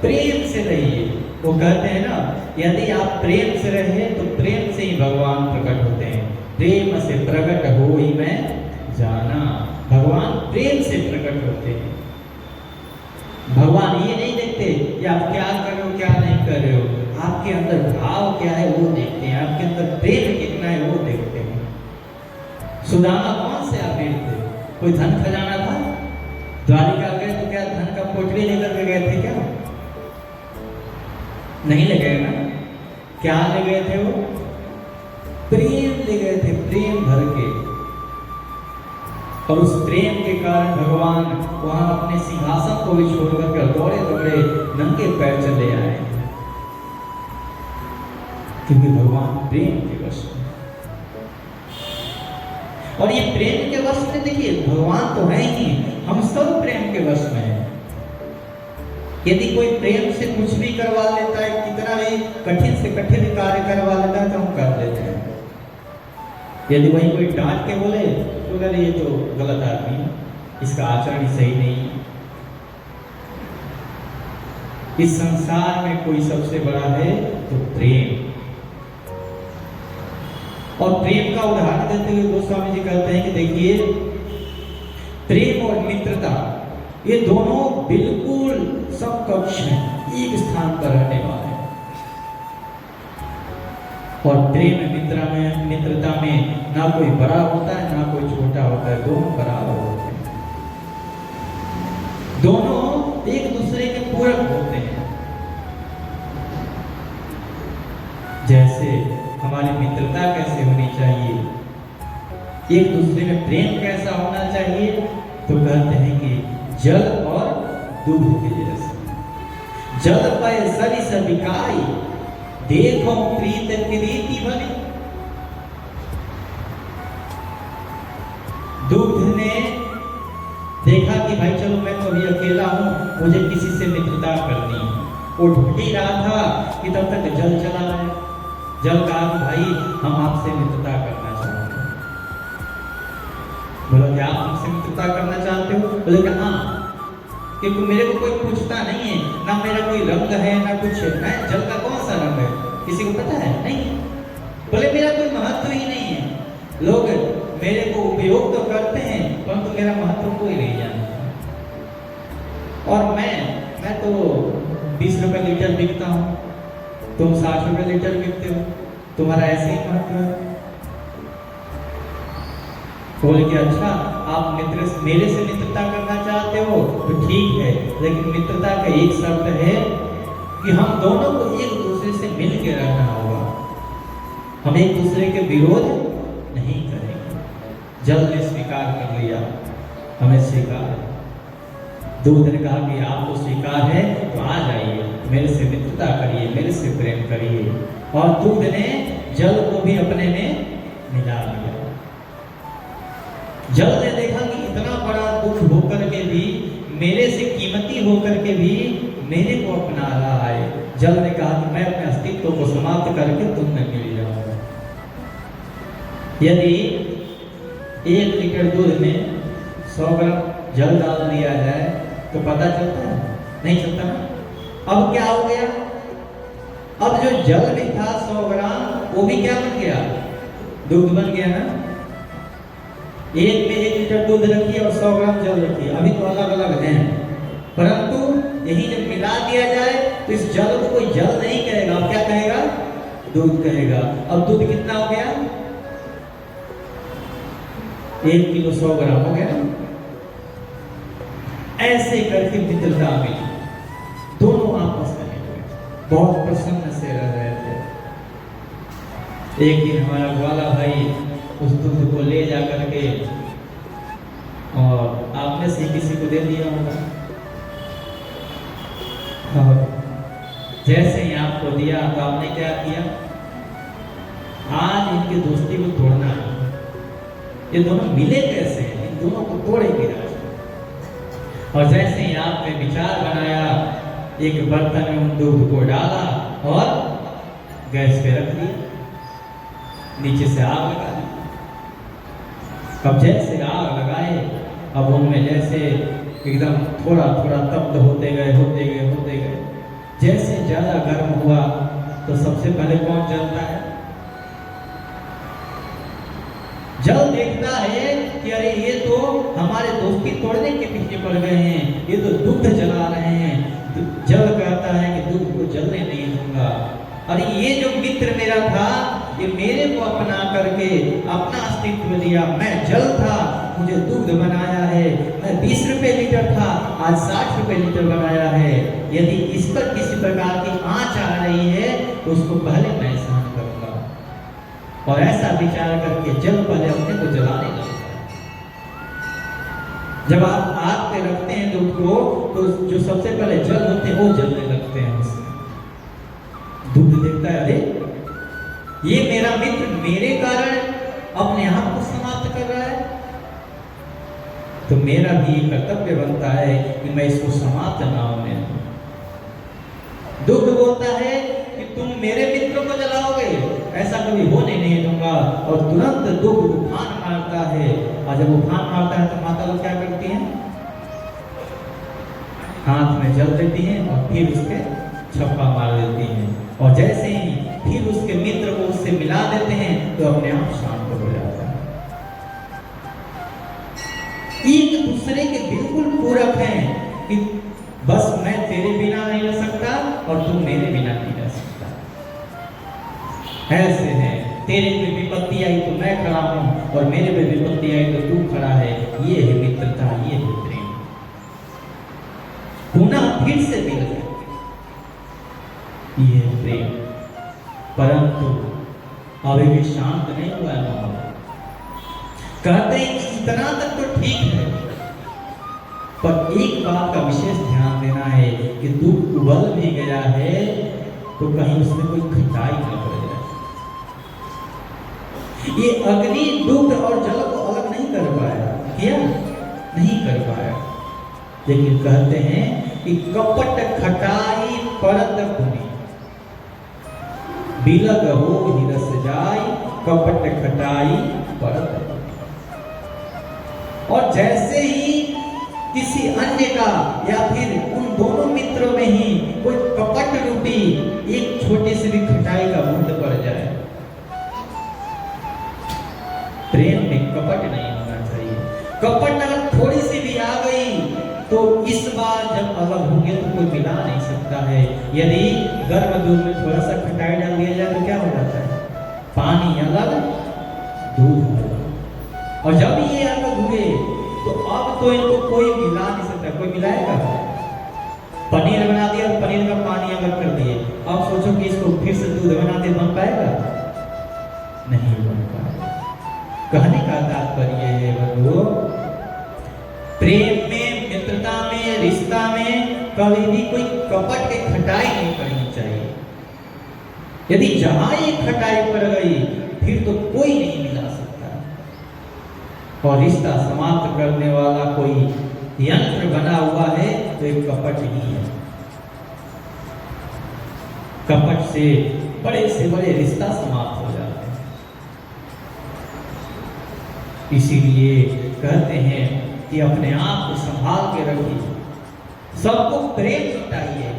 प्रेम से रहिए। वो कहते हैं ना, यदि आप प्रेम से रहे तो प्रेम से ही भगवान प्रकट होते हैं। प्रेम से प्रकट हो ही मैं जाना, भगवान प्रेम से प्रकट होते हैं। भगवान ये नहीं देखते कि आप क्या कर रहे हो क्या नहीं कर रहे हो, आपके अंदर भाव क्या है वो देखते हैं, आपके अंदर प्रेम कितना है वो देखते हैं। सुदामा कौन से अमीर थे? कोई धन खजाना था? द्वारिका गए तो क्या धन का पोटली लेकर के गए थे क्या? नहीं ले गए ना। क्या ले गए थे वो? प्रेम ले गए थे, प्रेम भर के। और उस प्रेम के कारण भगवान वहां अपने सिंहासन को भी छोड़कर के दौड़े दौड़े नंगे पैर चले आए, क्योंकि भगवान प्रेम के वश में। और ये प्रेम के वश में, देखिए भगवान तो है ही, हम सब प्रेम के वश में हैं। यदि कोई प्रेम से कुछ भी करवा लेता है, कितना भी कठिन से कठिन कार्य करवा लेता है तो हम कर लेते हैं। यदि वही कोई डांट के बोले तो अगर ये तो गलत आदमी है, इसका आचरण ही सही नहीं है। इस संसार में कोई सबसे बड़ा है तो प्रेम। और प्रेम का उदाहरण देते हुए गोस्वामी जी कहते हैं कि देखिए, प्रेम और मित्रता ये दोनों बिल्कुल समकक्ष हैं, एक स्थान पर रहने वाले हैं। और प्रेम मित्रता में ना कोई बड़ा होता है ना कोई छोटा होता है, दोनों बराबर होते हैं, दोनों एक दूसरे के पूरक होते हैं। जैसे हमारी मित्रता कैसे होनी चाहिए, एक दूसरे में प्रेम कैसा होना चाहिए, तो कहते हैं कि जल और दूध के जैसे। जल पाए सरिस बिकाई, देखो प्रीत प्रीति बनी। दूध ने देखा कि भाई चलो मैं तो अभी अकेला हूं, मुझे किसी से मित्रता करनी है। वो ढूंढ ही रहा था कि तब तक जल चला है। जल कहा कि भाई हम आपसे मित्रता करना चाहते हैं। बोला कि आप हमसे मित्रता करना चाहते हो? बोले कि हाँ, क्योंकि मेरे को कोई पूछता नहीं है, ना मेरा कोई रंग है ना कुछ है। जल का कौन सा रंग है किसी को पता है? नहीं। बोले मेरा कोई महत्व ही नहीं है, लोग मेरे को उपयोग तो करते हैं परंतु मेरा महत्व कोई नहीं जानता। और मैं तो 20 रुपए लीटर बिकता हूँ, तुम 60 रुपए लीटर बिकते हो, तुम्हारा ऐसे ही महत्व है। बोले कि अच्छा, आप मेरे से मित्रता करना चाहते हो तो ठीक है, लेकिन मित्रता का एक शर्त है कि हम दोनों को एक दूसरे से मिल के रहना होगा, हम एक दूसरे के विरोध नहीं करेंगे। जल ने स्वीकार कर लिया, हमें स्वीकार है। दूध ने कहा कि आपको स्वीकार है तो आ जाइए, मेरे से मित्रता करिए, मेरे से प्रेम करिए। और दूध ने जल को भी अपने में मिला लिया। जल ने देखा कि इतना बड़ा दुख होकर के भी, मेरे से कीमती होकर के भी मेरे को अपना रहा है। जल ने कहा कि मैं अपने अस्तित्व को समाप्त करके तुम में मिल जाऊंगा। यदि 1 लीटर दूध में 100 ग्राम जल डाल दिया जाए तो पता चलता है? नहीं चलता ना। अब क्या हो गया? अब जो जल में था 100 ग्राम, वो भी क्या बन गया? दूध बन गया ना। एक में 1 लीटर दूध रखिए और 100 ग्राम जल रखिए, अभी तो अलग अलग हैं, परंतु यही जब मिला दिया जाए तो इस जल को कोई जल नहीं कहेगा, अब क्या कहेगा? दूध कहेगा। अब दूध कितना हो गया? 1 किलो 100 ग्राम हो गया। ऐसे करके मित्रता मिली, दोनों आपस में बहुत प्रसन्न से रह रहे थे। एक दिन हमारा ग्वाला भाई उस दूध को ले जा करके और आपने से किसी को दे दिया होगा, और जैसे ही आपको दिया तो आपने क्या किया? आज इनकी दोस्ती को तोड़ना है। ये दोनों मिले कैसे हैं? इन दोनों को तोड़ेंगे आज। और जैसे ही आपने विचार बनाया, एक बर्तन में उन दूध को डाला और गैस पे रख दिया, नीचे से आग लगा दी। अब जैसे आग लगाए, अब उनमें जैसे एकदम थोड़ा थोड़ा तप्त होते गए जैसे ज्यादा गर्म हुआ तो सबसे पहले कौन जलता है? जल देखता है कि अरे ये तो हमारे दोस्ती तोड़ने के पीछे पड़ गए हैं, ये तो दुग्ध जला रहे हैं। जल कहता है कि दुग्ध को जलने नहीं दूंगा। अरे ये जो मित्र मेरा था, ये मेरे को अपना करके अपना अस्तित्व दिया। मैं जल था, मुझे दुग्ध बनाया है। मैं 20 रुपए लीटर था, आज 60 रुपए लीटर बनाया है। यदि इस पर किसी प्रकार की आंच आ रही है तो उसको पहले मैं सहन करूंगा। और ऐसा विचार करके जल पहले अपने को जलाने लगता है। जब आप आग पे रखते हैं दूध को तो जो सबसे पहले जल होते हैं वो जलने लगते हैं उससे। दूध देखता है अरे ये मेरा मित्र मेरे कारण अपने आप को समाप्त कर रहा है, तो मेरा भी कर्तव्य बनता है कि मैं इसको समाप्त ना होने दूं। दुग्ध बोलता है कि तुम मेरे मित्रों को जलाओगे, ऐसा कभी होने नहीं दूंगा। और तुरंत दुग्ध उफान मारता है। और जब उफान मारता है तो माता लोग क्या करती हैं? हाथ में जल देती हैं और फिर उसके छप्पा मार देती हैं। और जैसे ही फिर उसके मित्र को उससे मिला देते हैं तो अपने आप शांत हो जाता है। एक दूसरे के बिल्कुल पूरक हैं कि बस मैं तेरे बिना नहीं रह सकता और तू मेरे बिना नहीं रह सकता। ऐसे है, तेरे पे विपत्ति आई तो मैं खड़ा हूं और मेरे पे विपत्ति आई तो तू खड़ा है। ये है मित्रता, ये है प्रेम। पुनः फिर से मिल गए, ये है प्रेम। परंतु अभी भी शांत नहीं हुआ है माहौल। कहते हैं कि इतना तक तो ठीक है, पर एक बात का विशेष ध्यान देना है कि दूध उबल भी गया है तो कहीं उसमें कोई खटाई न पड़ जाए। ये अग्नि दूध और जल को अलग नहीं कर पाया, क्या नहीं कर पाया। लेकिन कहते हैं कि कपट खटाई परत पुनि, बिलग हो ही रस जाई, कपट खटाई परत। और जैसे ही किसी अन्य का या फिर उन दोनों मित्रों में ही कोई कपट रूपी एक छोटी सी भी खटाई का बूंद पड़ जाए, प्रेम में कपट नहीं होना चाहिए। कपट अगर थोड़ी सी भी आ गई तो इस बार जब अलग होंगे तो कोई मिला नहीं सकता है। यदि गर्म दूध में थोड़ा सा खटाई डाल दिया जाए तो क्या हो जाता है? पानी अलग, दूध अलग। और जब ये अलग हुए तो अब तो इनको कोई मिला नहीं सकता। कोई मिलाएगा? पनीर बना दिया और पनीर का पानी अलग कर दिए, अब सोचो कि इसको फिर से दूध बना दे, बन पाएगा? नहीं बन पाएगा। कहने का तात्पर्य है बंधुओं, प्रेम में, मित्रता में, रिश्ता में कभी भी कोई कपट की खटाई नहीं करनी चाहिए। यदि जहां ये खटाई पड़ गई फिर तो कोई नहीं मिला सकता। और रिश्ता समाप्त करने वाला कोई यंत्र बना हुआ है तो एक कपट ही है। कपट से बड़े रिश्ता समाप्त हो जाते हैं। इसीलिए कहते हैं कि अपने आप को संभाल के रखिए, सबको प्रेम लुटाइए।